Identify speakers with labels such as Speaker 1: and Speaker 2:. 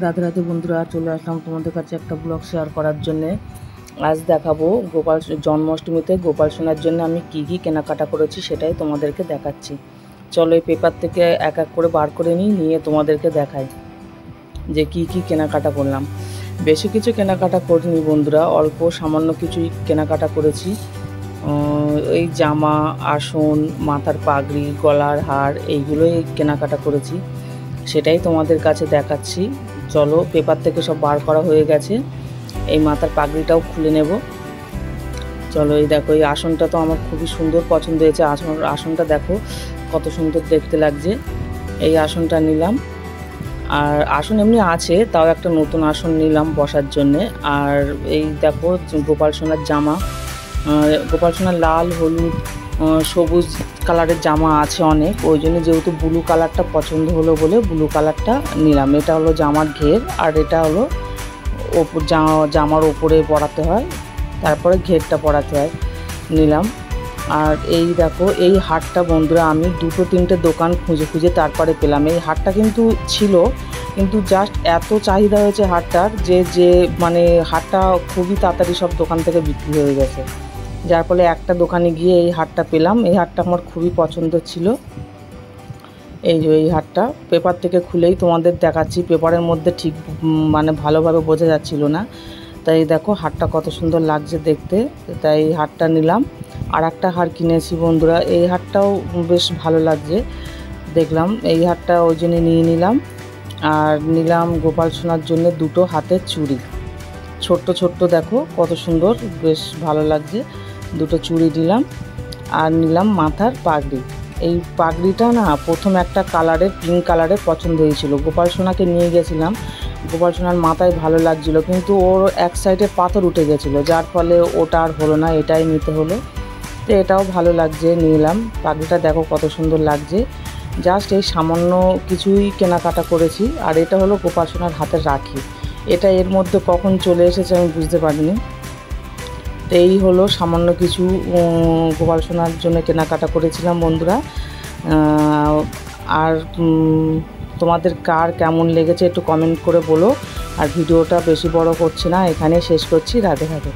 Speaker 1: রাধে রাধে বন্ধুরা, চলে আসলাম তোমাদের কাছে একটা ব্লগ শেয়ার করার জন্যে। আজ দেখাবো জন্মাষ্টমীতে গোপাল সোনার জন্য আমি কি কি কেনাকাটা করেছি সেটাই তোমাদেরকে দেখাচ্ছি। চলো এই পেপার থেকে এক এক করে বার করে নিয়ে তোমাদেরকে দেখাই যে কি কি কেনাকাটা করলাম। বেশি কিছু কেনাকাটা করিনি বন্ধুরা, অল্প সামান্য কিছুই কেনাকাটা করেছি। এই জামা, আসন, মাথার পাগড়ি, গলার হার, এইগুলোই কেনাকাটা করেছি, সেটাই তোমাদের কাছে দেখাচ্ছি। চলো, পেপার থেকে সব বার করা হয়ে গেছে, এই মাথার পাগড়িটাও খুলে নেব। চলো, এই দেখো, এই আসনটা তো আমার খুবই সুন্দর পছন্দ হয়েছে। আসনটা দেখো কত সুন্দর দেখতে লাগছে। এই আসনটা নিলাম। আর আসন এমনি আছে, তাও একটা নতুন আসন নিলাম বসার জন্যে। আর এই দেখো গোপাল সোনার জামা, গোপাল সোনার লাল, হলুদ, সবুজ কালারের জামা আছে অনেক, ওই জন্য যেহেতু ব্লু কালারটা পছন্দ হলো বলে ব্লু কালারটা নিলাম। এটা হলো জামার ঘের, আর এটা হলো জামার ওপরে পরাতে হয়, তারপরে ঘেরটা পরাতে হয়, নিলাম। আর এই দেখো, এই হারটা বন্ধুরা আমি দুটো তিনটে দোকান খুঁজে খুঁজে তারপরে পেলাম। এই হারটা কিন্তু ছিল, কিন্তু জাস্ট এত চাহিদা হয়েছে হারটার যে মানে হারটা খুবই তাড়াতাড়ি সব দোকান থেকে বিক্রি হয়ে গেছে, যার ফলে একটা দোকানে গিয়ে এই হারটা পেলাম। এই হারটা আমার খুবই পছন্দ ছিল। এই যে এই হারটা পেপার থেকে খুলেই তোমাদের দেখাচ্ছি, পেপারের মধ্যে ঠিক মানে ভালোভাবে বোঝা যাচ্ছিল না, তাই দেখো হারটা কত সুন্দর লাগছে দেখতে, তাই এই হারটা নিলাম। আর একটা হার কিনেছি বন্ধুরা, এই হারটাও বেশ ভালো লাগছে দেখলাম, এই হারটা ওই জন্য নিয়ে নিলাম। আর নিলাম গোপাল সোনার জন্য দুটো হাতের চুড়ি, ছোট্ট ছোট্ট, দেখো কত সুন্দর, বেশ ভালো লাগছে, দুটো চুড়ি নিলাম। আর নিলাম মাথার পাগড়ি। এই পাগড়িটা না প্রথম একটা কালারের, পিঙ্ক কালারের পছন্দ হয়েছিল, গোপাল সোনাকে নিয়ে গেছিলাম, গোপাল সোনার মাথায় ভালো লাগছিল, কিন্তু ওর এক সাইডে পাথর উঠে গেছিলো, যার ফলে ওটা আর হলো না, এটাই নিতে হলো। তো এটাও ভালো লাগছে, নিলাম। পাগড়িটা দেখো কত সুন্দর লাগছে। জাস্ট এই সামান্য কিছুই কেনাকাটা করেছি। আর এটা হলো গোপাল সোনার হাতের রাখি, এটা এর মধ্যে কখন চলে এসেছে আমি বুঝতে পারিনি। তো এই হলো সামান্য কিছু গোপাল সোনার জন্য কেনাকাটা করেছিলাম বন্ধুরা। আর তোমাদের কার কেমন লেগেছে একটু কমেন্ট করে বলো। আর ভিডিওটা বেশি বড় করছি না, এখানে শেষ করছি। রাধে রাধে।